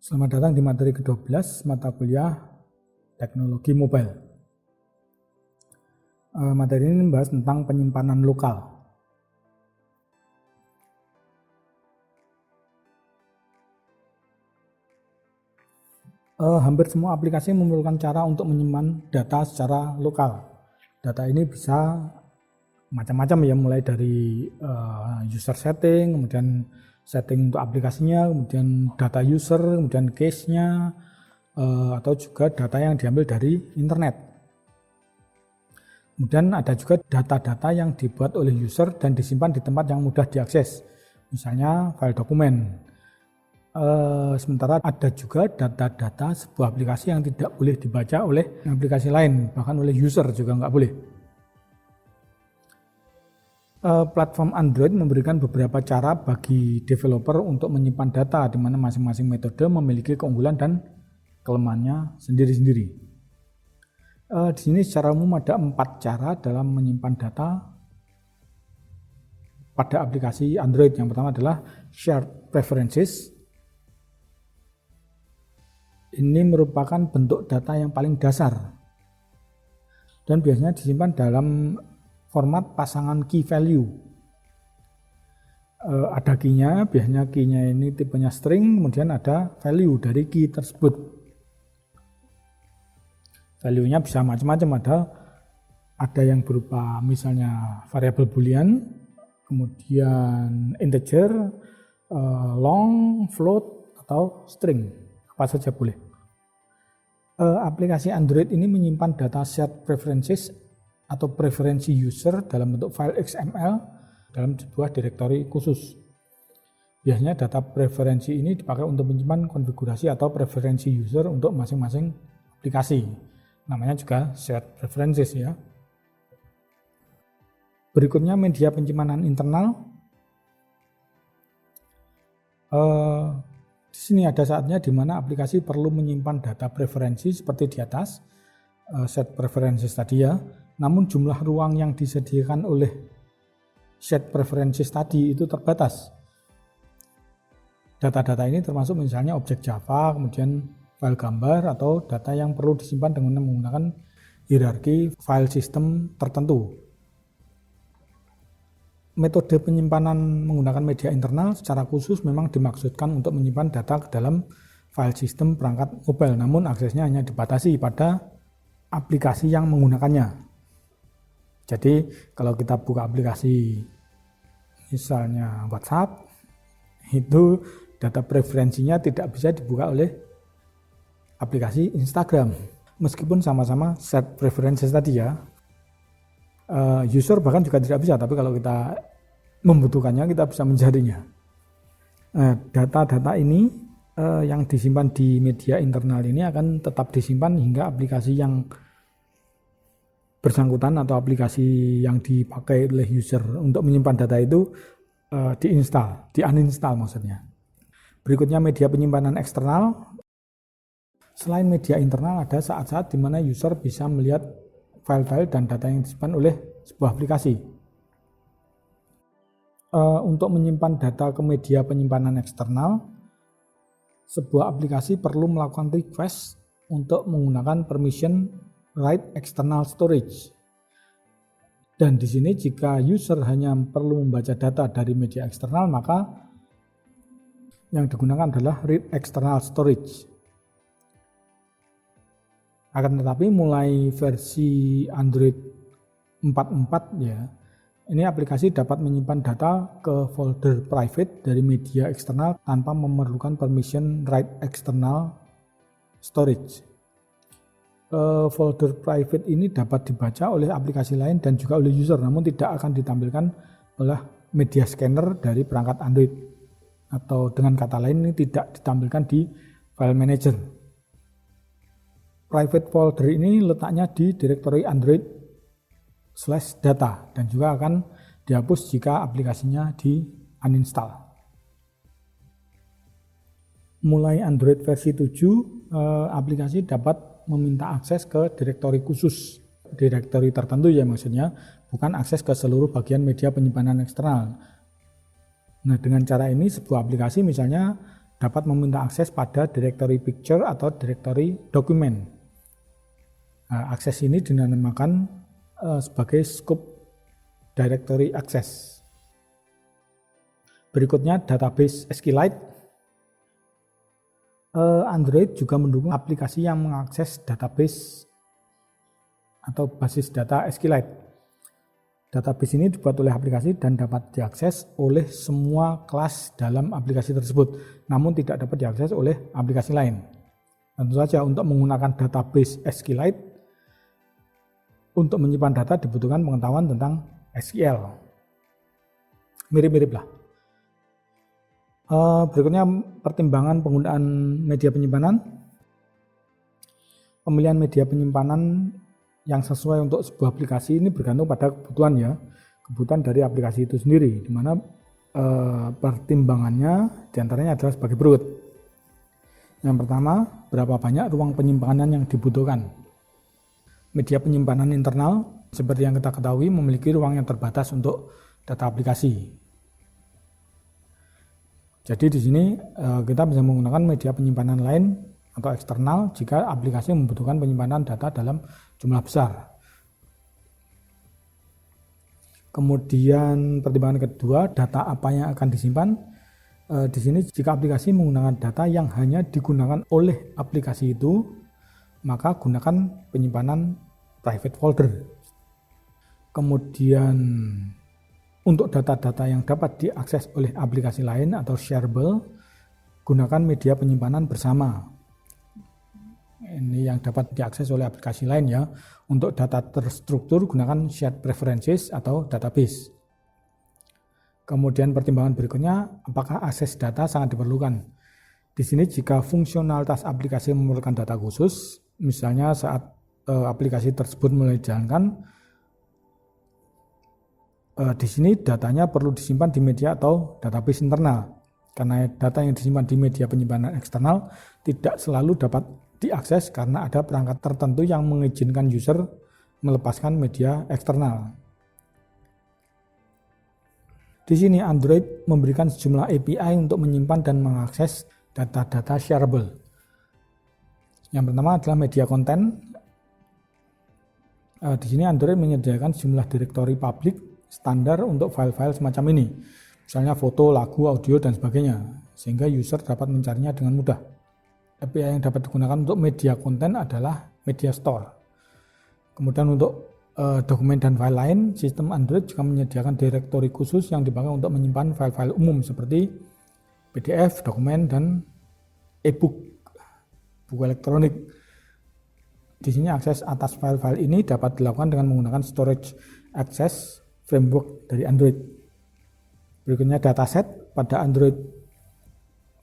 Selamat datang di materi ke-12 mata kuliah teknologi mobile. Materi ini membahas tentang penyimpanan lokal. Hampir semua aplikasi memerlukan cara untuk menyimpan data secara lokal. Data ini bisa macam-macam ya, mulai dari user setting, kemudian setting untuk aplikasinya, kemudian data user, kemudian case-nya, atau juga data yang diambil dari internet. Kemudian ada juga data-data yang dibuat oleh user dan disimpan di tempat yang mudah diakses, misalnya file dokumen. Sementara ada juga data-data sebuah aplikasi yang tidak boleh dibaca oleh aplikasi lain, bahkan oleh user juga nggak boleh. Platform Android memberikan beberapa cara bagi developer untuk menyimpan data, di mana masing-masing metode memiliki keunggulan dan kelemahannya sendiri-sendiri. Di sini secara umum ada 4 cara dalam menyimpan data pada aplikasi Android. Yang pertama adalah Shared Preferences. Ini merupakan bentuk data yang paling dasar dan biasanya disimpan dalam format pasangan key value. Ada key-nya, biasanya key-nya ini tipenya string, kemudian ada value dari key tersebut. Value-nya bisa macam-macam, ada yang berupa misalnya variabel boolean, kemudian integer, long, float, atau string, apa saja boleh. Aplikasi Android ini menyimpan data shared preferences atau preferensi user dalam bentuk file XML dalam sebuah direktori khusus. Biasanya data preferensi ini dipakai untuk menyimpan konfigurasi atau preferensi user untuk masing-masing aplikasi. Namanya juga shared preferences ya. Berikutnya media penyimpanan internal. Di sini ada saatnya di mana aplikasi perlu menyimpan data preferensi seperti di atas, shared preferences tadi ya. Namun jumlah ruang yang disediakan oleh shared preferences tadi itu terbatas. Data-data ini termasuk misalnya objek Java, kemudian file gambar, atau data yang perlu disimpan dengan menggunakan hierarki file system tertentu. Metode penyimpanan menggunakan media internal secara khusus memang dimaksudkan untuk menyimpan data ke dalam file system perangkat mobile, namun aksesnya hanya dibatasi pada aplikasi yang menggunakannya. Jadi kalau kita buka aplikasi misalnya WhatsApp, itu data preferensinya tidak bisa dibuka oleh aplikasi Instagram. Meskipun sama-sama shared preferences tadi ya, user bahkan juga tidak bisa, tapi kalau kita membutuhkannya kita bisa mencarinya. Data-data ini yang disimpan di media internal ini akan tetap disimpan hingga aplikasi yang bersangkutan atau aplikasi yang dipakai oleh user untuk menyimpan data itu uninstall maksudnya. Berikutnya media penyimpanan eksternal. Selain media internal, ada saat-saat di mana user bisa melihat file-file dan data yang disimpan oleh sebuah aplikasi. Untuk menyimpan data ke media penyimpanan eksternal, sebuah aplikasi perlu melakukan request untuk menggunakan permission write external storage. Dan di sini jika user hanya perlu membaca data dari media eksternal, maka yang digunakan adalah read external storage. Akan tetapi mulai versi Android 4.4 ya, ini aplikasi dapat menyimpan data ke folder private dari media eksternal tanpa memerlukan permission write external storage. Folder private ini dapat dibaca oleh aplikasi lain dan juga oleh user, namun tidak akan ditampilkan oleh media scanner dari perangkat Android, atau dengan kata lain ini tidak ditampilkan di file manager. Private folder ini letaknya di direktori Android/data dan juga akan dihapus jika aplikasinya di uninstall. Mulai Android versi 7, aplikasi dapat meminta akses ke direktori khusus, direktori tertentu ya maksudnya, bukan akses ke seluruh bagian media penyimpanan eksternal. Nah, dengan cara ini sebuah aplikasi misalnya dapat meminta akses pada directory picture atau directory dokumen. Nah, akses ini dinamakan sebagai scope directory access. Berikutnya database SQLite. Android juga mendukung aplikasi yang mengakses database atau basis data SQLite. Database ini dibuat oleh aplikasi dan dapat diakses oleh semua kelas dalam aplikasi tersebut, namun tidak dapat diakses oleh aplikasi lain. Tentu saja untuk menggunakan database SQLite, untuk menyimpan data dibutuhkan pengetahuan tentang SQL. Mirip-mirip lah. Berikutnya pertimbangan penggunaan media penyimpanan. Pemilihan media penyimpanan yang sesuai untuk sebuah aplikasi ini bergantung pada kebutuhan dari aplikasi itu sendiri, di mana pertimbangannya diantaranya adalah sebagai berikut. Yang pertama, berapa banyak ruang penyimpanan yang dibutuhkan. Media penyimpanan internal seperti yang kita ketahui memiliki ruang yang terbatas untuk data aplikasi. Jadi di sini kita bisa menggunakan media penyimpanan lain atau eksternal jika aplikasi membutuhkan penyimpanan data dalam jumlah besar. Kemudian pertimbangan kedua, data apa yang akan disimpan. Di sini jika aplikasi menggunakan data yang hanya digunakan oleh aplikasi itu, maka gunakan penyimpanan private folder. Kemudian untuk data-data yang dapat diakses oleh aplikasi lain atau shareable, gunakan media penyimpanan bersama. Ini yang dapat diakses oleh aplikasi lain ya. Untuk data terstruktur gunakan shared preferences atau database. Kemudian pertimbangan berikutnya, apakah akses data sangat diperlukan? Di sini jika fungsionalitas aplikasi memerlukan data khusus, misalnya saat aplikasi tersebut mulai dijalankan, di sini datanya perlu disimpan di media atau database internal. Karena data yang disimpan di media penyimpanan eksternal tidak selalu dapat diakses karena ada perangkat tertentu yang mengizinkan user melepaskan media eksternal. Di sini Android memberikan sejumlah API untuk menyimpan dan mengakses data-data shareable. Yang pertama adalah media konten. Di sini Android menyediakan sejumlah direktori publik standar untuk file-file semacam ini. Misalnya foto, lagu, audio, dan sebagainya. Sehingga user dapat mencarinya dengan mudah. API yang dapat digunakan untuk media konten adalah media store. Kemudian untuk dokumen dan file lain, sistem Android juga menyediakan direktori khusus yang dipakai untuk menyimpan file-file umum seperti PDF, dokumen, dan e-book, buku elektronik. Di sini akses atas file-file ini dapat dilakukan dengan menggunakan storage access framework dari Android. Berikutnya dataset. Pada Android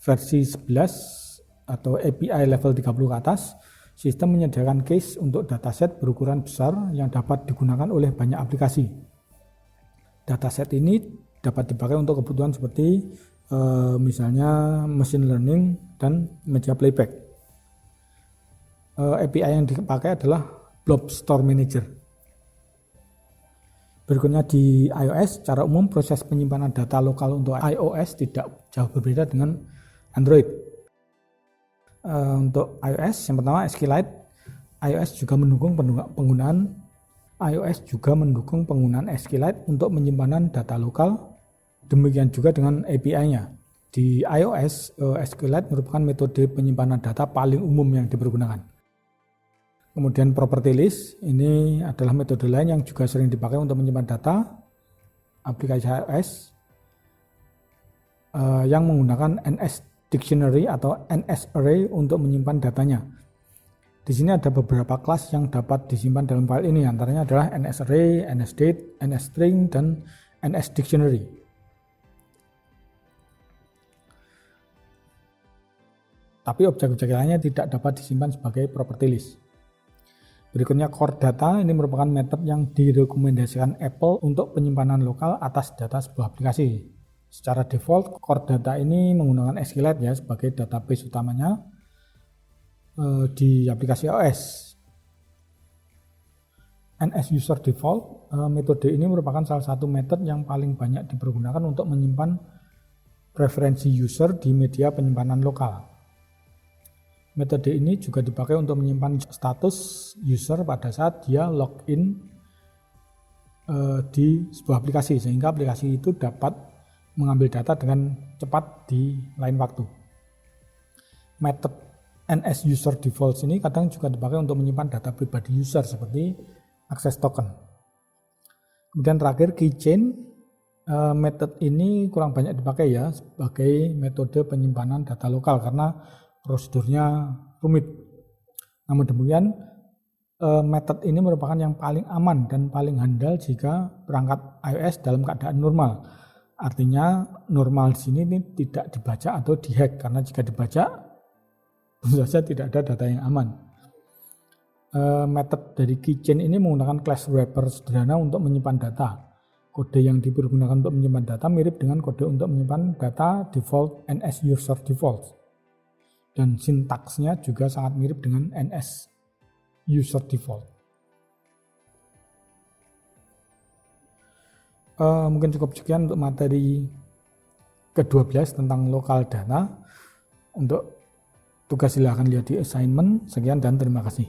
versi 11 atau API level 30 ke atas, sistem menyediakan case untuk dataset berukuran besar yang dapat digunakan oleh banyak aplikasi. Dataset ini dapat dipakai untuk kebutuhan seperti misalnya machine learning dan media playback. API yang dipakai adalah Blob Store Manager. Berikutnya di iOS, secara umum proses penyimpanan data lokal untuk iOS tidak jauh berbeda dengan Android. Untuk iOS, yang pertama SQLite. iOS juga mendukung penggunaan SQLite untuk penyimpanan data lokal. Demikian juga dengan API-nya. Di iOS, SQLite merupakan metode penyimpanan data paling umum yang dipergunakan. Kemudian property list, ini adalah metode lain yang juga sering dipakai untuk menyimpan data aplikasi iOS yang menggunakan NS Dictionary atau NS Array untuk menyimpan datanya. Di sini ada beberapa kelas yang dapat disimpan dalam file ini, antaranya adalah NS Array, NS Date, NS String, dan NS Dictionary. Tapi objek-objek lainnya tidak dapat disimpan sebagai property list. Berikutnya core data, ini merupakan metode yang direkomendasikan Apple untuk penyimpanan lokal atas data sebuah aplikasi. Secara default, core data ini menggunakan SQLite ya sebagai database utamanya di aplikasi iOS. NS User Default, metode ini merupakan salah satu metode yang paling banyak dipergunakan untuk menyimpan preferensi user di media penyimpanan lokal. Metode ini juga dipakai untuk menyimpan status user pada saat dia login di sebuah aplikasi, sehingga aplikasi itu dapat mengambil data dengan cepat di lain waktu. Metode NS user defaults ini kadang juga dipakai untuk menyimpan data pribadi user seperti access token. Kemudian terakhir keychain, metode ini kurang banyak dipakai ya sebagai metode penyimpanan data lokal karena prosedurnya rumit. Namun demikian, metode ini merupakan yang paling aman dan paling handal jika perangkat iOS dalam keadaan normal. Artinya normal di sini ini tidak dibaca atau dihack, karena jika dibaca tentu saja tidak ada data yang aman. Metode dari keychain ini menggunakan class wrapper sederhana untuk menyimpan data. Kode yang dipergunakan untuk menyimpan data mirip dengan kode untuk menyimpan data default NS user default. Dan sintaksnya juga sangat mirip dengan NS user default. Mungkin cukup sekian untuk materi ke-12 tentang lokal data. Untuk tugas silahkan lihat di assignment. Sekian dan terima kasih.